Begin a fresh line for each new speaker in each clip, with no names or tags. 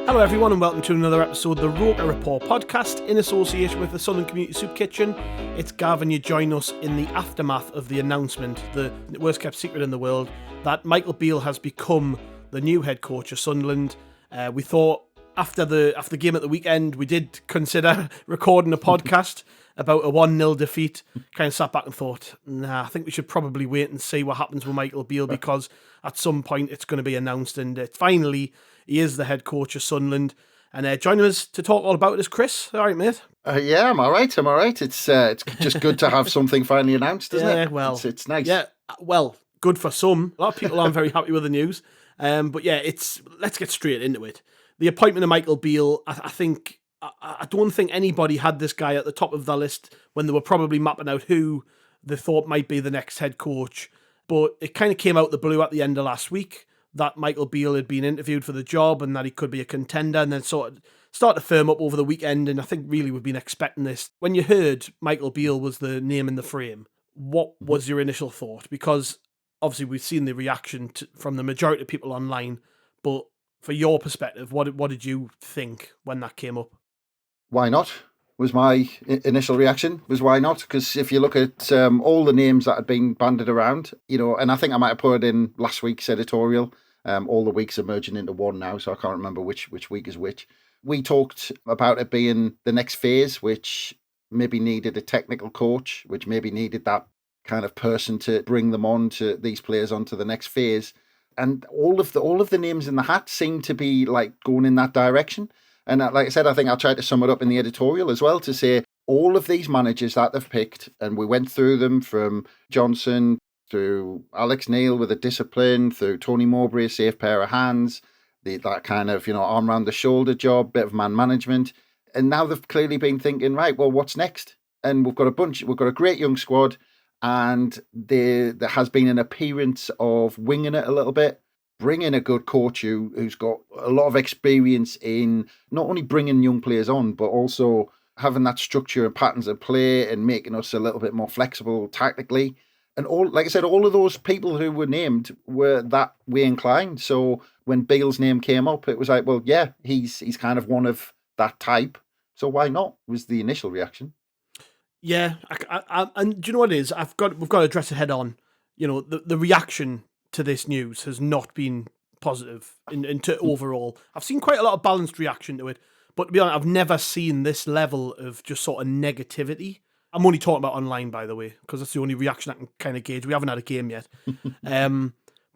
Hello everyone and welcome to another episode of the Roker Report podcast in association with the Sunderland Community Soup Kitchen. It's Gav and you join us in the aftermath of the announcement, the worst kept secret in the world, that Michael Beale has become the new head coach of Sunderland. We thought after the game at the weekend we did consider recording a podcast about a 1-0 defeat. Kind of sat back and thought, I think we should probably wait and see what happens with Michael Beale, because at some point it's going to be announced, and finally he is the head coach of Sunderland. And joining us to talk all about it is Chris. All right, mate?
Yeah, I'm all right. It's just good to have something finally announced, isn't it?
Yeah, well,
it's nice.
Yeah, well, good for some. A lot of people aren't very happy with the news. But yeah, let's get straight into it. The appointment of Michael Beale, I don't think anybody had this guy at the top of the list when they were probably mapping out who they thought might be the next head coach. But it kind of came out the blue at the end of last week that Michael Beale had been interviewed for the job and that he could be a contender, and then sort of start to firm up over the weekend. And I think really we've been expecting this. When you heard Michael Beale was the name in the frame, what was your initial thought? Because obviously we've seen the reaction from the majority of people online, but for your perspective, what did you think when that came up?
Why not? Was my initial reaction, why not? Because if you look at all the names that had been banded around, and I think I might have put it in last week's editorial, all the weeks are merging into one now, so I can't remember which week is which. We talked about it being the next phase, which maybe needed a technical coach, which maybe needed that kind of person to bring them on to these players onto the next phase. And all of the names in the hat seem to be like going in that direction. And like I said, I think I'll try to sum it up in the editorial as well, to say all of these managers that they've picked, and we went through them from Johnson through Alex Neil with a discipline, through Tony Mowbray, a safe pair of hands, that kind of, arm around the shoulder job, bit of man management. And now they've clearly been thinking, right, well, what's next? And we've got a great young squad, and there has been an appearance of winging it a little bit. Bring in a good coach who's got a lot of experience in not only bringing young players on, but also having that structure and patterns of play and making us a little bit more flexible tactically. And like I said, all of those people who were named were that way inclined. So when Beale's name came up, it was like, well, yeah, he's kind of one of that type. So why not? Was the initial reaction.
Yeah, and do you know what it is? We've got to address it head on. The reaction to this news has not been positive into overall. I've seen quite a lot of balanced reaction to it, but to be honest, I've never seen this level of just sort of negativity. I'm only talking about online, by the way, because that's the only reaction I can kind of gauge. We haven't had a game yet.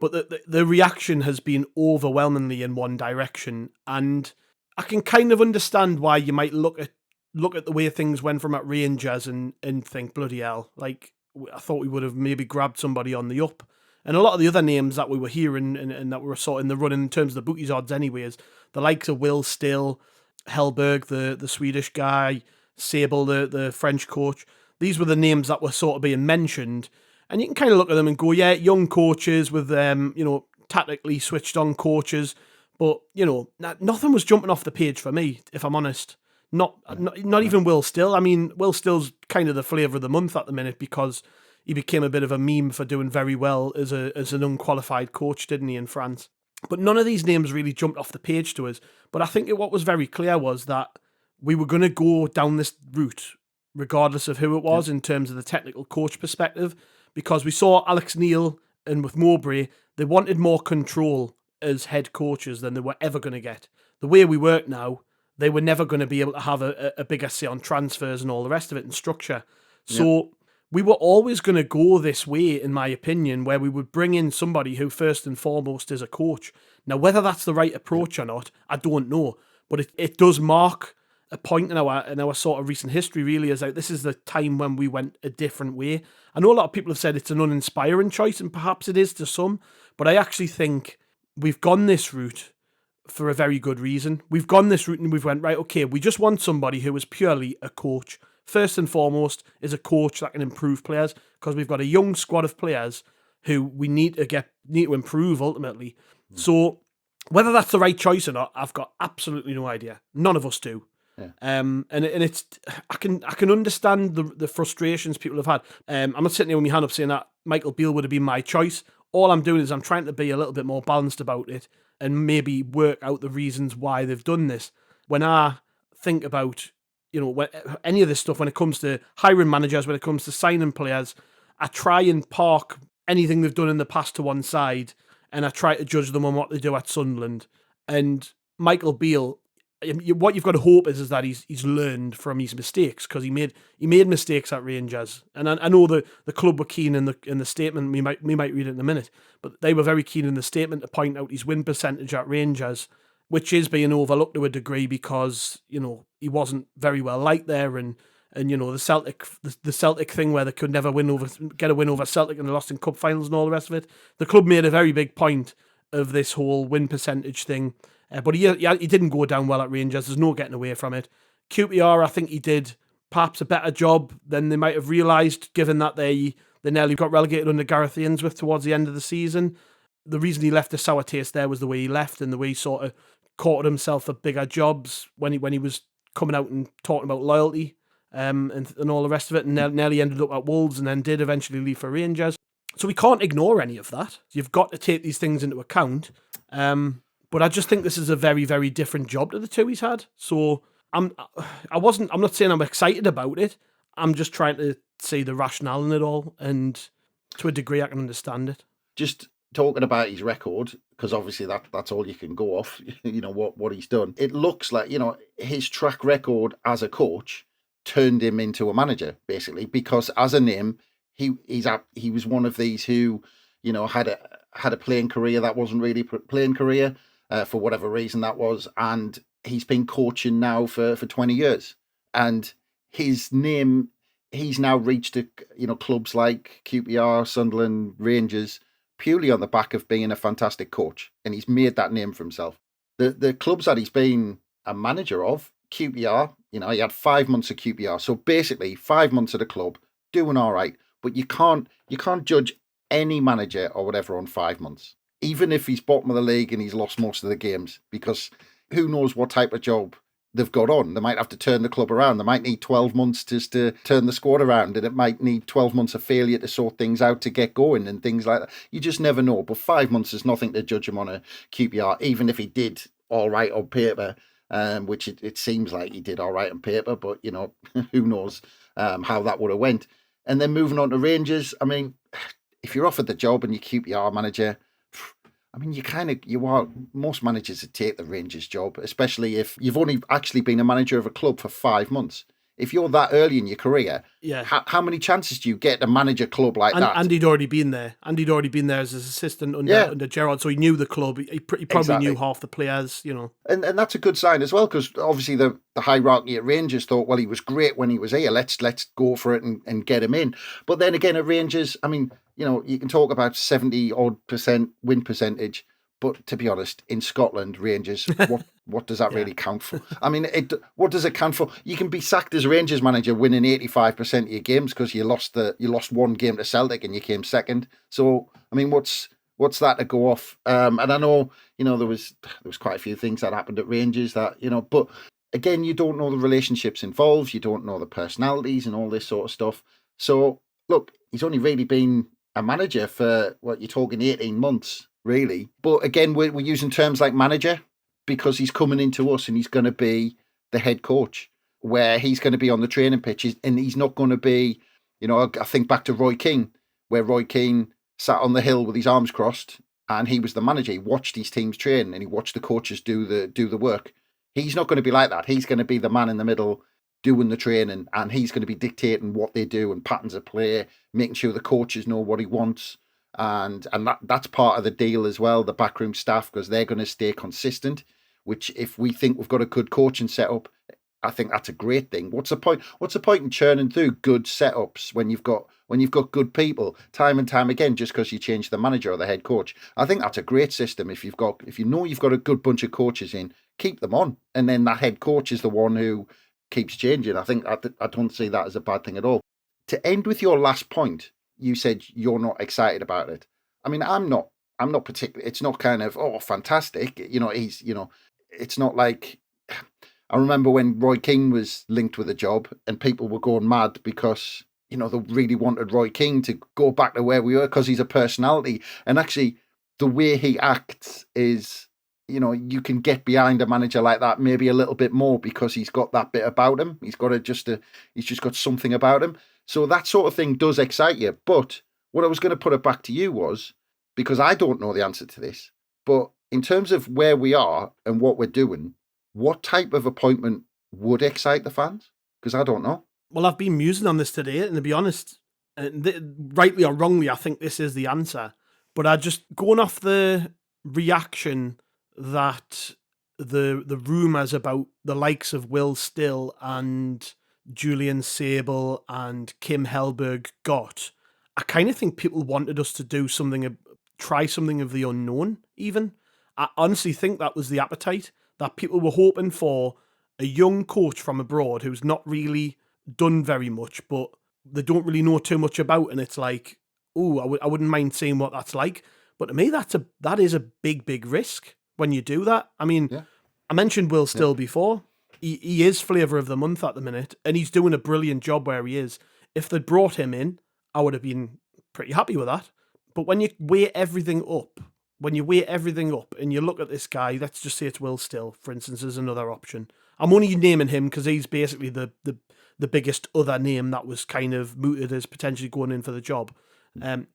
But the reaction has been overwhelmingly in one direction, and I can kind of understand why you might look at the way things went from at Rangers and think, bloody hell, like I thought we would have maybe grabbed somebody on the up. And a lot of the other names that we were hearing and that were sort of in the running in terms of the bookies odds anyway, is the likes of Will Still, Hellberg, the Swedish guy, Sable, the French coach. These were the names that were sort of being mentioned. And you can kind of look at them and go, yeah, young coaches with, tactically switched on coaches. But, nothing was jumping off the page for me, if I'm honest. Not even Will Still. I mean, Will Still's kind of the flavour of the month at the minute, because he became a bit of a meme for doing very well as an unqualified coach, didn't he, in France? But none of these names really jumped off the page to us. But I think what was very clear was that we were going to go down this route, regardless of who it was, in terms of the technical coach perspective, because we saw Alex Neil and with Mowbray, they wanted more control as head coaches than they were ever going to get. The way we work now, they were never going to be able to have a bigger say on transfers and all the rest of it and structure. So we were always going to go this way, in my opinion, where we would bring in somebody who first and foremost is a coach. Now, whether that's the right approach or not, I don't know. But it does mark a point in our sort of recent history, really, is like this is the time when we went a different way. I know a lot of people have said it's an uninspiring choice, and perhaps it is to some, but I actually think we've gone this route for a very good reason. We've gone this route and we've went, right, okay, we just want somebody who is purely a coach. First and foremost is a coach that can improve players, because we've got a young squad of players who we need to improve ultimately. So whether that's the right choice or not, I've got absolutely no idea. None of us do.
Yeah.
And it's I can understand the frustrations people have had. I'm not sitting here with my hand up saying that Michael Beale would have been my choice. All I'm doing is I'm trying to be a little bit more balanced about it and maybe work out the reasons why they've done this. When I think about, any of this stuff, when it comes to hiring managers, when it comes to signing players, I try and park anything they've done in the past to one side, and I try to judge them on what they do at Sunderland. And Michael Beale, what you've got to hope is that he's learned from his mistakes, because he made mistakes at Rangers, and I know the club were keen in the statement. We might read it in a minute, but they were very keen in the statement to point out his win percentage at Rangers, which is being overlooked to a degree because he wasn't very well liked there, and the Celtic thing where they could never get a win over Celtic and they lost in cup finals and all the rest of it. The club made a very big point of this whole win percentage thing. But he didn't go down well at Rangers. There's no getting away from it. QPR, I think he did perhaps a better job than they might have realised, given that they nearly got relegated under Gareth Ainsworth towards the end of the season. The reason he left a sour taste there was the way he left and the way he sort of caught himself for bigger jobs when he was coming out and talking about loyalty and all the rest of it, and nearly ended up at Wolves and then did eventually leave for Rangers. So we can't ignore any of that. You've got to take these things into account. But I just think this is a very, very different job to the two he's had. So I'm not saying I'm excited about it. I'm just trying to see the rationale in it all, and to a degree I can understand it.
Just talking about his record, because obviously that's all you can go off, what he's done. It looks like, his track record as a coach turned him into a manager, basically, because as a name, he was one of these who, had a playing career that wasn't really playing career. For whatever reason that was, and he's been coaching now for 20 years, and his name, he's now reached clubs like QPR, Sunderland, Rangers, purely on the back of being a fantastic coach, and he's made that name for himself. The clubs that he's been a manager of, QPR, he had 5 months of QPR, so basically 5 months at a club, doing all right, but you can't judge any manager or whatever on 5 months. Even if he's bottom of the league and he's lost most of the games, because who knows what type of job they've got on. They might have to turn the club around. They might need 12 months just to turn the squad around, and it might need 12 months of failure to sort things out to get going and things like that. You just never know. But 5 months is nothing to judge him on a QPR, even if he did all right on paper, which it seems like he did all right on paper, but, who knows how that would have went. And then moving on to Rangers, I mean, if you're offered the job and you're QPR manager, I mean, most managers would take the Rangers job, especially if you've only actually been a manager of a club for 5 months. If you're that early in your career, how many chances do you get to manage a club like that?
And he'd already been there. And he'd already been there as his assistant under Gerrard, so he knew the club. He probably knew half the players,
And that's a good sign as well, because obviously the hierarchy at Rangers thought, well, he was great when he was here. Let's go for it and get him in. But then again, at Rangers, I mean, you can talk about 70-odd% win percentage, but to be honest, in Scotland, Rangers, what does that really count for? I mean, what does it count for? You can be sacked as Rangers manager winning 85% of your games because you lost one game to Celtic and you came second. So, I mean, what's that to go off? And I know, there was quite a few things that happened at Rangers that, but again, you don't know the relationships involved, you don't know the personalities and all this sort of stuff. So, look, he's only really been a manager for, you're talking 18 months, really. But again, we're using terms like manager because he's coming into us and he's going to be the head coach, where he's going to be on the training pitches, and he's not going to be, I think back to Roy Keane, where Roy Keane sat on the hill with his arms crossed and he was the manager. He watched his teams train and he watched the coaches do the work. He's not going to be like that. He's going to be the man in the middle doing the training, and he's going to be dictating what they do and patterns of play, making sure the coaches know what he wants. And that's part of the deal as well, the backroom staff, because they're going to stay consistent, which if we think we've got a good coaching setup, I think that's a great thing. What's the point in churning through good setups when you've got good people time and time again just because you change the manager or the head coach? I think that's a great system. If you've got a good bunch of coaches in, keep them on, and then that head coach is the one who keeps changing. I don't see that as a bad thing at all. To end with your last point, you said you're not excited about it. I mean, I'm not particularly. It's not kind of, oh, fantastic. It's not like, I remember when Roy Keane was linked with a job and people were going mad because they really wanted Roy Keane to go back to where we were because he's a personality. And actually, the way he acts is, you can get behind a manager like that maybe a little bit more because he's got that bit about him. He's just got something about him. So that sort of thing does excite you. But what I was going to put it back to you was, because I don't know the answer to this, but in terms of where we are and what we're doing, what type of appointment would excite the fans? Because I don't know.
Well, I've been musing on this today, and to be honest, rightly or wrongly, I think this is the answer. But I just, going off the reaction that the rumours about the likes of Will Still and Julian Sable and Kim Hellberg got, I kind of think people wanted us to do something, try something of the unknown, even. I honestly think that was the appetite, that people were hoping for a young coach from abroad who's not really done very much, but they don't really know too much about, and it's like, oh, I wouldn't mind seeing what that's like. But to me, that is a big risk when you do that. I mean, I mentioned Will Still before. He is flavour of the month at the minute, and he's doing a brilliant job where he is. If they'd brought him in, I would have been pretty happy with that. But when you weigh everything up, and you look at this guy, let's just say it's Will Still, for instance, as another option. I'm only naming him because he's basically the biggest other name that was kind of mooted as potentially going in for the job. There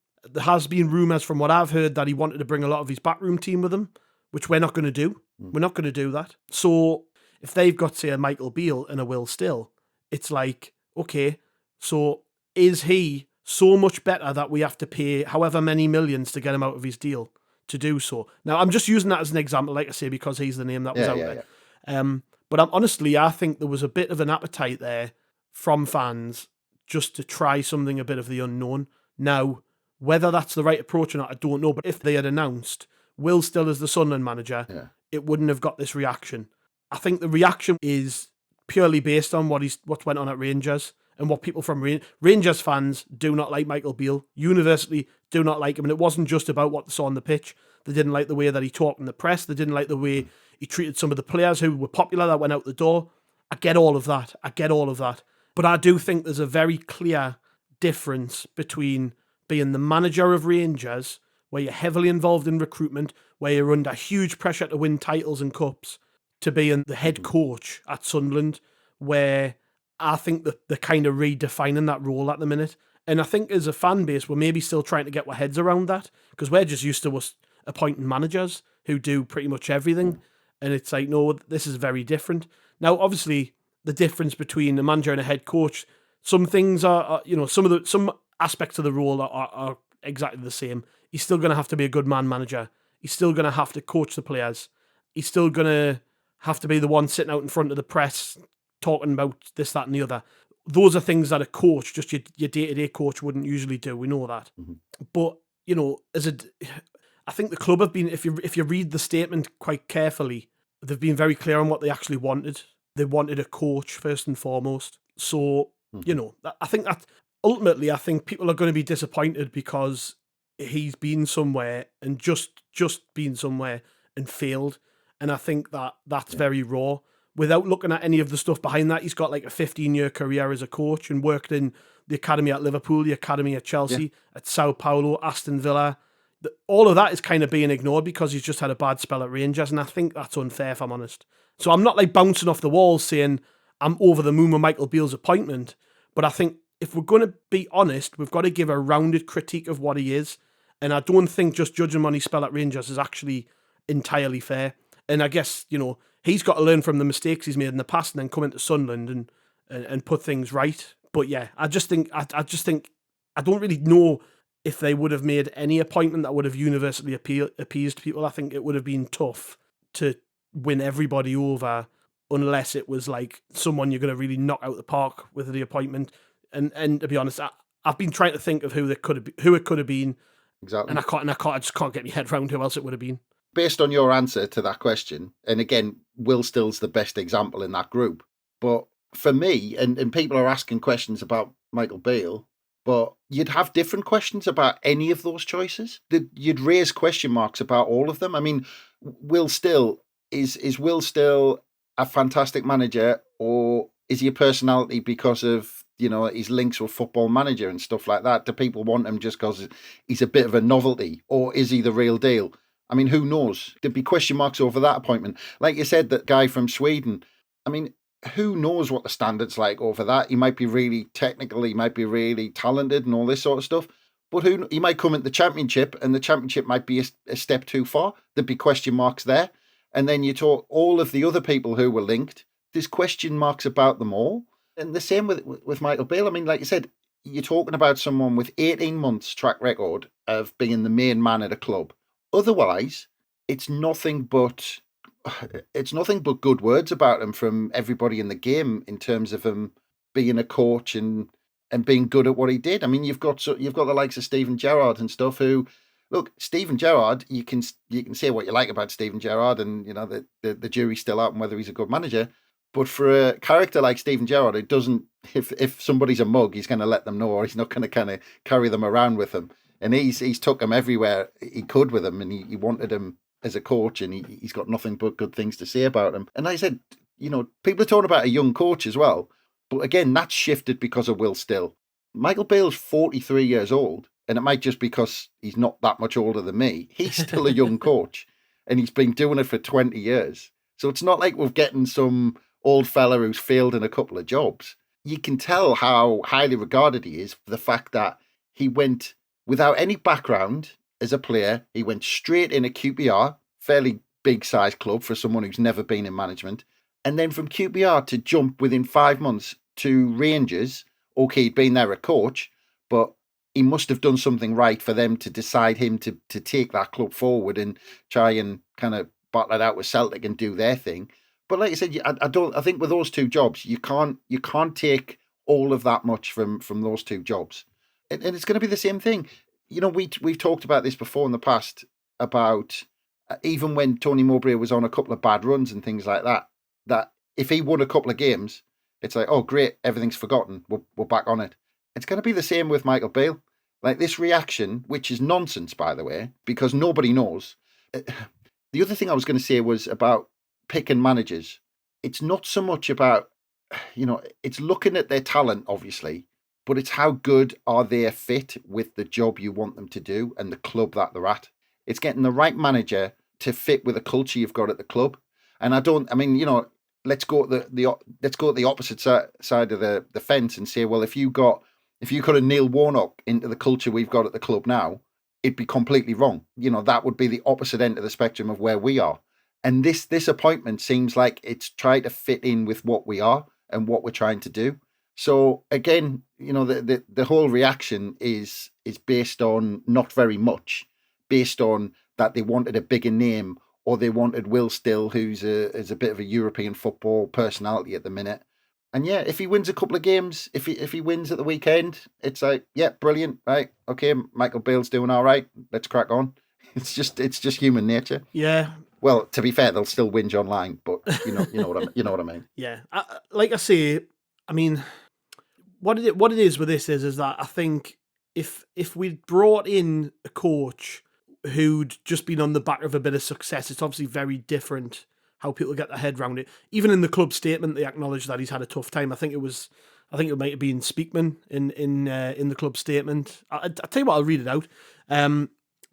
has been rumours from what I've heard that he wanted to bring a lot of his backroom team with him, which we're not going to do. We're not going to do that. So if they've got, say, a Michael Beale and a Will Still, it's like, okay, so is he so much better that we have to pay however many millions to get him out of his deal to do so? Now, I'm just using that as an example, like I say, because he's the name that was out there. But honestly, I think there was a bit of an appetite there from fans just to try something a bit of the unknown. Now, whether that's the right approach or not, I don't know. But if they had announced Will Still as the Sunderland manager, it wouldn't have got this reaction. I think the reaction is purely based on what went on at Rangers and what people from Rangers fans do not like Michael Beale. Universally do not like him. And it wasn't just about what they saw on the pitch. They didn't like the way that he talked in the press. They didn't like the way he treated some of the players who were popular that went out the door. I get all of that. But I do think there's a very clear difference between being the manager of Rangers, where you're heavily involved in recruitment, where you're under huge pressure to win titles and cups, to being the head coach at Sunderland, where I think that they're kind of redefining that role at the minute. And I think as a fan base, we're maybe still trying to get our heads around that, because we're just used to us appointing managers who do pretty much everything. And it's like, no, this is very different. Now, obviously, the difference between a manager and a head coach, some things are some aspects of the role are exactly the same. He's still going to have to be a good man manager. He's still going to have to coach the players. He's still going to have to be the one sitting out in front of the press talking about this, that, and the other. Those are things that a coach, just your day-to-day coach, wouldn't usually do. We know that. But, I think the club have been, if you read the statement quite carefully, they've been very clear on what they actually wanted. They wanted a coach first and foremost. So, I think that ultimately, I think people are going to be disappointed because he's been somewhere and just been somewhere and failed. And I think that's very raw. Without looking at any of the stuff behind that, he's got like a 15-year career as a coach and worked in the academy at Liverpool, the academy at Chelsea, at Sao Paulo, Aston Villa. All of that is kind of being ignored because he's just had a bad spell at Rangers, and I think that's unfair, if I'm honest. So I'm not like bouncing off the walls saying I'm over the moon with Michael Beale's appointment, but I think if we're going to be honest, we've got to give a rounded critique of what he is, and I don't think just judging him on his spell at Rangers is actually entirely fair. And I guess, he's got to learn from the mistakes he's made in the past and then come into Sunderland and put things right. But yeah, I just think I don't really know if they would have made any appointment that would have universally appeased people. I think it would have been tough to win everybody over unless it was like someone you're going to really knock out the park with the appointment. And to be honest, I've been trying to think of who it could have been.
Exactly.
And I just can't get my head around who else it would have been.
Based on your answer to that question, and again, Will Still's the best example in that group. But for me, and people are asking questions about Michael Beale, but you'd have different questions about any of those choices. You'd raise question marks about all of them. I mean, Will Still, is Will Still a fantastic manager, or is he a personality because of his links with Football Manager and stuff like that? Do people want him just because he's a bit of a novelty, or is he the real deal? I mean, who knows? There'd be question marks over that appointment. Like you said, that guy from Sweden, I mean, who knows what the standard's like over that? He might be really technical, he might be really talented and all this sort of stuff. But he might come into the Championship, and the Championship might be a step too far. There'd be question marks there. And then you talk all of the other people who were linked, there's question marks about them all. And the same with Michael Beale. I mean, like you said, you're talking about someone with 18 months track record of being the main man at a club. Otherwise, it's nothing but good words about him from everybody in the game in terms of him being a coach and being good at what he did. I mean, you've got the likes of Steven Gerrard and stuff who, look, Steven Gerrard, you can say what you like about Steven Gerrard, and the jury's still out on whether he's a good manager. But for a character like Steven Gerrard, it doesn't. If somebody's a mug, he's going to let them know, or he's not going to kind of carry them around with him. And he's took him everywhere he could with him, and he wanted him as a coach, and he's got nothing but good things to say about him. And like I said, people are talking about a young coach as well, but again, that's shifted because of Will Still. Michael Beale's 43 years old, and it might just because he's not that much older than me. He's still a young coach, and he's been doing it for 20 years. So it's not like we're getting some old fella who's failed in a couple of jobs. You can tell how highly regarded he is for the fact that he went without any background as a player. He went straight in at QPR, fairly big size club for someone who's never been in management. And then from QPR to jump within 5 months to Rangers. Okay, he'd been there a coach, but he must have done something right for them to decide him to take that club forward and try and kind of battle it out with Celtic and do their thing. But like I said, I think with those two jobs, you can't take all of that much from those two jobs. And it's going to be the same thing. We've talked about this before in the past about even when Tony Mowbray was on a couple of bad runs and things like that, that if he won a couple of games, it's like, oh, great, everything's forgotten. We're back on it. It's going to be the same with Michael Beale. Like this reaction, which is nonsense, by the way, because nobody knows. The other thing I was going to say was about picking managers. It's not so much about, it's looking at their talent, obviously, but it's how good are they a fit with the job you want them to do and the club that they're at. It's getting the right manager to fit with the culture you've got at the club. And let's go to the opposite side of the fence and say, well, if you could have Neil Warnock into the culture we've got at the club now, it'd be completely wrong. That would be the opposite end of the spectrum of where we are. And this appointment seems like it's trying to fit in with what we are and what we're trying to do. So again, the whole reaction is based on not very much, based on that they wanted a bigger name, or they wanted Will Still, who's a bit of a European football personality at the minute. And yeah, if he wins a couple of games, if he wins at the weekend, it's like, yeah, brilliant, right? Okay, Michael Beale's doing all right. Let's crack on. It's just human nature.
Yeah.
Well, to be fair, they'll still whinge online, but you know what I mean.
Yeah, like I say, I mean, what it is with this is that I think if we'd brought in a coach who'd just been on the back of a bit of success, it's obviously very different how people get their head around it. Even in the club statement, they acknowledge that he's had a tough time. I think it might have been Speakman in the club statement. I'll tell you what, I'll read it out.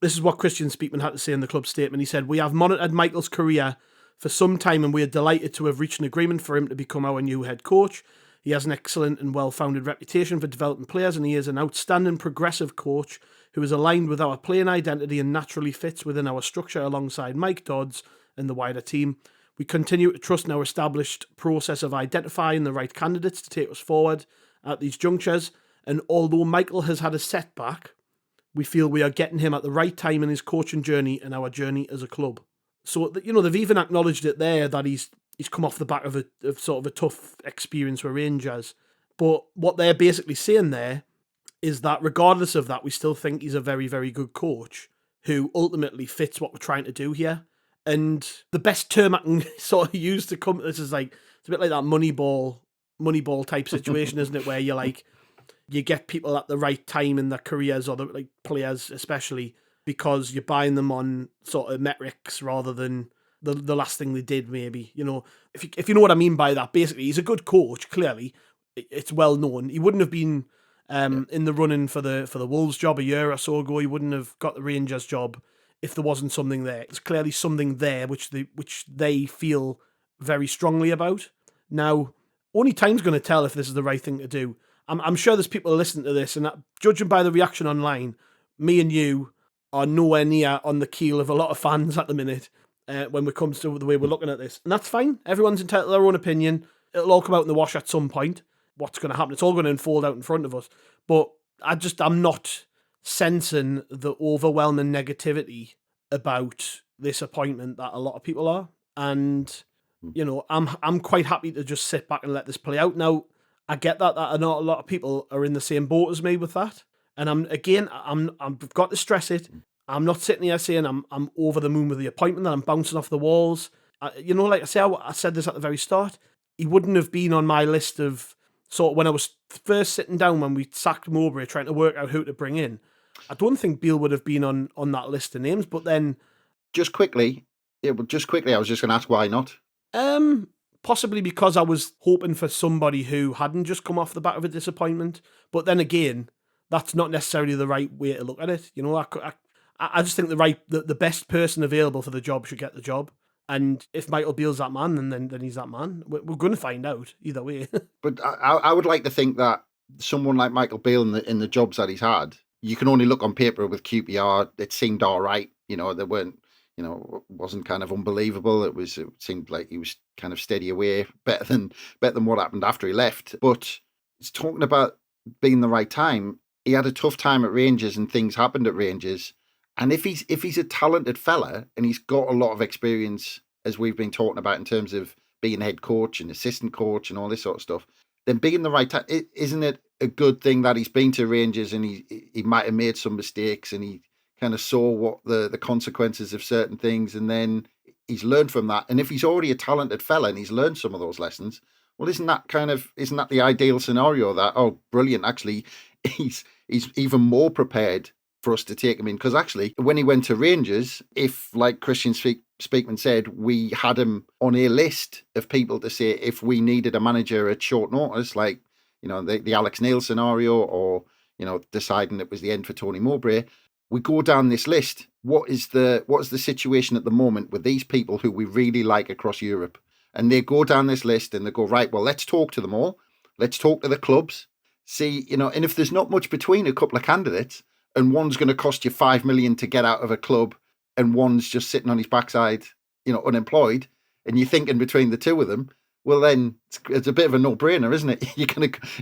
This is what Christian Speakman had to say in the club statement. He said, "We have monitored Michael's career for some time and we are delighted to have reached an agreement for him to become our new head coach. He has an excellent and well-founded reputation for developing players, and he is an outstanding progressive coach who is aligned with our playing identity and naturally fits within our structure alongside Mike Dodds and the wider team. We continue to trust in our established process of identifying the right candidates to take us forward at these junctures, and although Michael has had a setback, we feel we are getting him at the right time in his coaching journey and our journey as a club." So, they've even acknowledged it there that he's come off the back of sort of a tough experience with Rangers. But what they're basically saying there is that regardless of that, we still think he's a very, very good coach who ultimately fits what we're trying to do here. And the best term I can sort of use to come to this is like, it's a bit like that Moneyball type situation, isn't it? Where you're like, you get people at the right time in their careers, or the players especially, because you're buying them on sort of metrics rather than the last thing they did, maybe. If you know what I mean by that. Basically, he's a good coach, clearly. it's well known. He wouldn't have been in the running for the Wolves job a year or so ago. He wouldn't have got the Rangers job if there wasn't something there. There's clearly something there which they feel very strongly about. Now, only time's going to tell if this is the right thing to do. I'm sure there's people listening to this, and judging by the reaction online, me and you are nowhere near on the keel of a lot of fans at the minute when it comes to the way we're looking at this. And that's fine. Everyone's entitled to their own opinion. It'll all come out in the wash at some point. What's going to happen? It's all going to unfold out in front of us. But I'm not sensing the overwhelming negativity about this appointment that a lot of people are. And, you know, I'm quite happy to just sit back and let this play out. Now, I get that not a lot of people are in the same boat as me with that. And I've got to stress it. I'm not sitting here saying I'm over the moon with the appointment, that I'm bouncing off the walls. Like I say, I said this at the very start. He wouldn't have been on my list of sort of when I was first sitting down when we sacked Mowbray trying to work out who to bring in. I don't think Beale would have been on that list of names. But then,
just quickly, I was just going to ask why not.
Possibly because I was hoping for somebody who hadn't just come off the back of a disappointment. But then again, that's not necessarily the right way to look at it. You know, I just think the best person available for the job should get the job. And if Michael Beale's that man, then he's that man. We're going to find out either way.
But I would like to think that someone like Michael Beale in the jobs that he's had, you can only look on paper with QPR. It seemed all right. You know, they weren't, you know, wasn't kind of unbelievable. It seemed like he was kind of steady away, better than what happened after he left. But it's talking about being the right time. He had a tough time at Rangers and things happened at Rangers. And if he's a talented fella and he's got a lot of experience, as we've been talking about in terms of being head coach and assistant coach and all this sort of stuff, then being the right time, isn't it a good thing that he's been to Rangers and he might have made some mistakes and he kind of saw what the consequences of certain things and then he's learned from that. And if he's already a talented fella and he's learned some of those lessons, well, isn't that the ideal scenario that, oh, brilliant, actually, he's even more prepared for us to take him in? Because actually, when he went to Rangers, if, like Christian Speakman said, we had him on a list of people to say if we needed a manager at short notice, like, you know, the Alex Neil scenario or, you know, deciding it was the end for Tony Mowbray, we go down this list. What is the situation at the moment with these people who we really like across Europe? And they go down this list and they go, right, well, let's talk to them all. Let's talk to the clubs. See, you know, and if there's not much between a couple of candidates and one's going to cost you 5 million to get out of a club and one's just sitting on his backside, you know, unemployed, and you're thinking between the two of them, well, then it's a bit of a no-brainer, isn't it?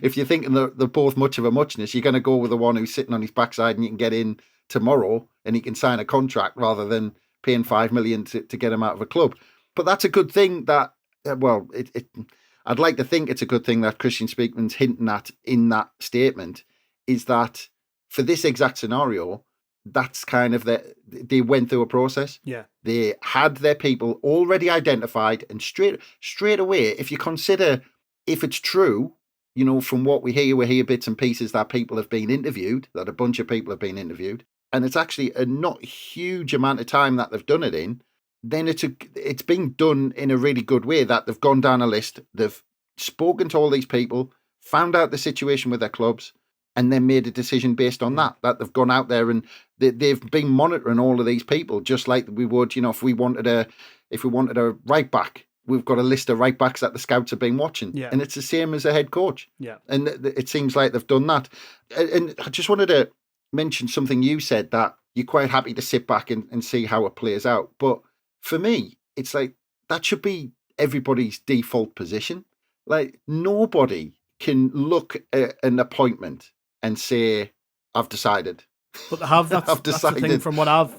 If you're thinking they're both much of a muchness, you're going to go with the one who's sitting on his backside and you can get in tomorrow and he can sign a contract rather than paying 5 million to get him out of a club. But that's a good thing that, I'd like to think it's a good thing that Christian Speakman's hinting at in that statement, is that for this exact scenario, that's kind of they went through a process.
Yeah.
They had their people already identified, and straight away, if you consider if it's true, you know, from what we hear bits and pieces that people have been interviewed, that a bunch of people have been interviewed, and it's actually a not huge amount of time that they've done it in, then it's been done in a really good way, that they've gone down a list, they've spoken to all these people, found out the situation with their clubs, and then made a decision based on that they've gone out there and they've been monitoring all of these people, just like we would, you know, if we wanted a right back, we've got a list of right backs that the scouts have been watching.
Yeah.
And it's the same as a head coach.
Yeah.
And it seems like they've done that. And I just wanted to mention something you said, that you're quite happy to sit back and see how it plays out. But for me, it's like that should be everybody's default position. Like, nobody can look at an appointment and say, I've decided.
But they have, that's the thing from what I'm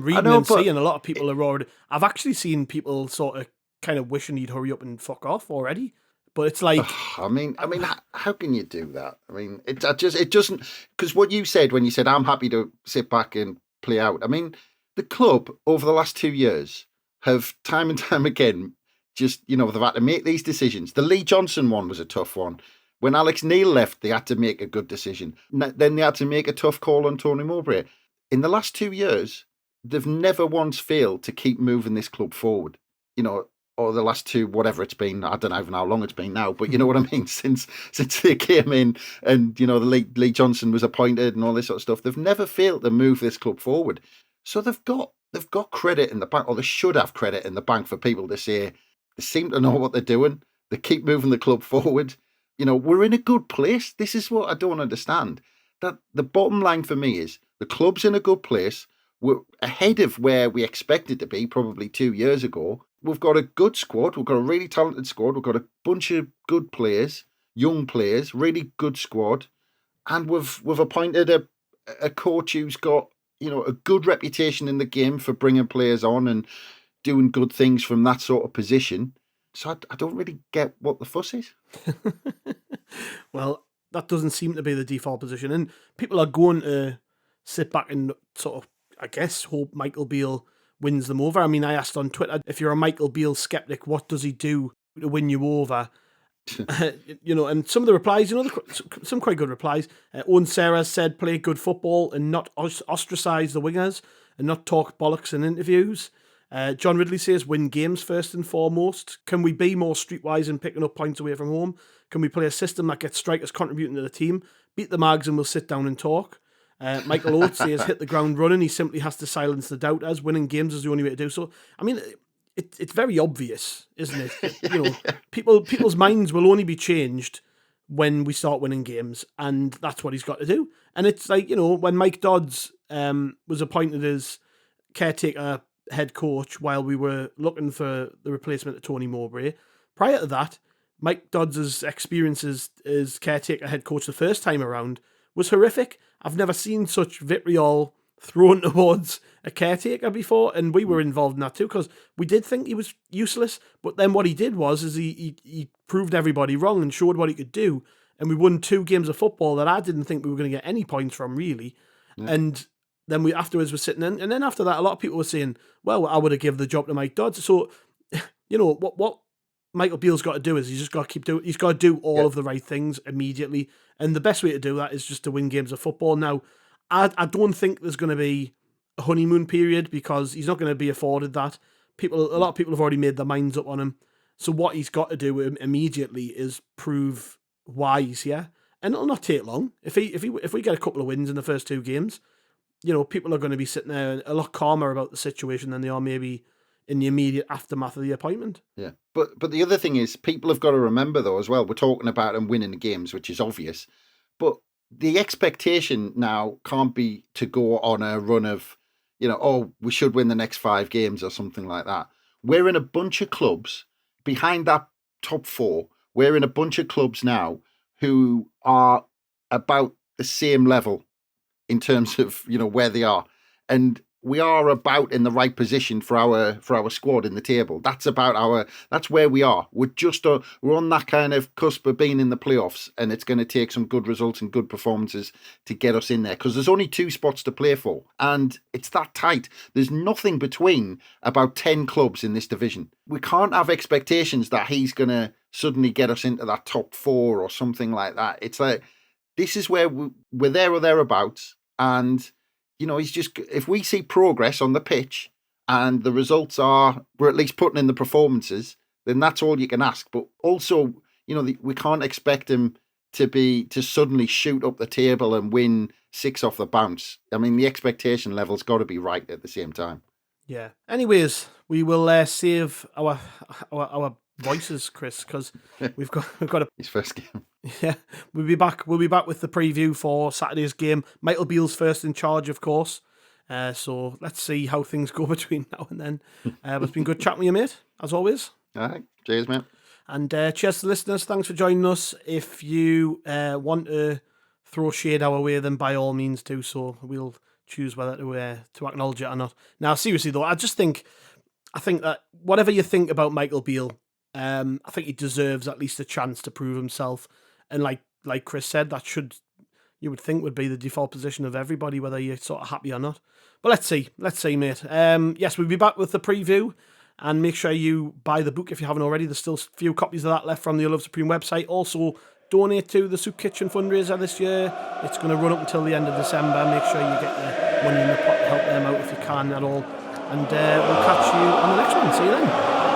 reading and seeing. A lot of people are already, I've actually seen people sort of kind of wishing he'd hurry up and fuck off already. But it's like,
I mean, how can you do that? I mean, it doesn't, because what you said when you said, I'm happy to sit back and play out. I mean, the club over the last 2 years have time and time again, just, you know, they've had to make these decisions. The Lee Johnson one was a tough one. When Alex Neil left, they had to make a good decision. Then they had to make a tough call on Tony Mowbray. In the last 2 years, they've never once failed to keep moving this club forward. You know, or the last two, whatever it's been. I don't even know how long it's been now, but you know what I mean. Since they came in, and the Lee Johnson was appointed and all this sort of stuff, they've never failed to move this club forward. So they've got credit in the bank, or they should have credit in the bank for people to say they seem to know what they're doing. They keep moving the club forward. We're in a good place. This is what I don't understand. That the bottom line for me is the club's in a good place. We're ahead of where we expected to be probably 2 years ago. We've got a good squad. We've got a really talented squad. We've got a bunch of good players, young players, really good squad. And we've appointed a coach who's got, a good reputation in the game for bringing players on and doing good things from that sort of position. So I don't really get what the fuss is.
Well, that doesn't seem to be the default position. And people are going to sit back and sort of, I guess, hope Michael Beale wins them over. I mean, I asked on Twitter, if you're a Michael Beale skeptic, what does he do to win you over? And some of the replies, some quite good replies. Owen Sarah said, play good football and not ostracise the wingers and not talk bollocks in interviews. John Ridley says, win games first and foremost. Can we be more streetwise in picking up points away from home? Can we play a system that gets strikers contributing to the team? Beat the Mags and we'll sit down and talk. Michael Oates says, hit the ground running. He simply has to silence the doubters. Winning games is the only way to do so. I mean, it's very obvious, isn't it? People's minds will only be changed when we start winning games, and that's what he's got to do. And it's like, when Mike Dodds was appointed as caretaker head coach while we were looking for the replacement of Tony Mowbray, prior to that, Mike Dodds' experiences as caretaker head coach the first time around was horrific. I've never seen such vitriol thrown towards a caretaker before, and we were involved in that too, because we did think he was useless, but then what he did was he proved everybody wrong and showed what he could do, and we won 2 games of football that I didn't think we were going to get any points from, really. Yeah. And then we afterwards were sitting in, and then after that, a lot of people were saying, well, I would have given the job to Mike Dodds. So, what Michael Beale's got to do is he's just got to keep doing. He's got to do all of the right things immediately, and the best way to do that is just to win games of football. Now, I don't think there's going to be a honeymoon period because he's not going to be afforded that. A lot of people have already made their minds up on him. So what he's got to do immediately is prove why he's here, and it'll not take long. If we get a couple of wins in the first 2 games, people are going to be sitting there a lot calmer about the situation than they are maybe in the immediate aftermath of the appointment.
Yeah, but the other thing is, people have got to remember though as well. We're talking about him winning the games, which is obvious, but the expectation now can't be to go on a run of, we should win the next 5 games or something like that. We're in a bunch of clubs behind that top 4. We're in a bunch of clubs now who are about the same level in terms of, where they are. And we are about in the right position for our squad in the table. That's where we are. We're on that kind of cusp of being in the playoffs, and it's going to take some good results and good performances to get us in there, because there's only 2 spots to play for, and it's that tight. There's nothing between about 10 clubs in this division. We can't have expectations that he's going to suddenly get us into that top 4 or something like that. It's like, this is where we're there or thereabouts, and he's just, if we see progress on the pitch and the results are, we're at least putting in the performances, then that's all you can ask. But also, we can't expect him to suddenly shoot up the table and win 6 off the bounce. I mean, the expectation level's got to be right at the same time.
Yeah. Anyways, we will save our voices, Chris, because we've got
his first game.
Yeah, we'll be back with the preview for Saturday's game. Michael Beale's first in charge, of course. So let's see how things go between now and then. But it's been good chatting with you, mate, as always.
All right. Cheers, mate.
And cheers to the listeners. Thanks for joining us. If you want to throw shade our way, then by all means do so. We'll choose whether to acknowledge it or not. Now, seriously though, I think that whatever you think about Michael Beale, I think he deserves at least a chance to prove himself. And like Chris said, you would think would be the default position of everybody, whether you're sort of happy or not. But let's see, mate. Yes, we'll be back with the preview, and make sure you buy the book if you haven't already. There's still a few copies of that left from the Love Supreme website. Also, donate to the Soup Kitchen fundraiser this year. It's going to run up until the end of December. Make sure you get the money in the pot to help them out if you can at all. And we'll catch you on the next one. See you then.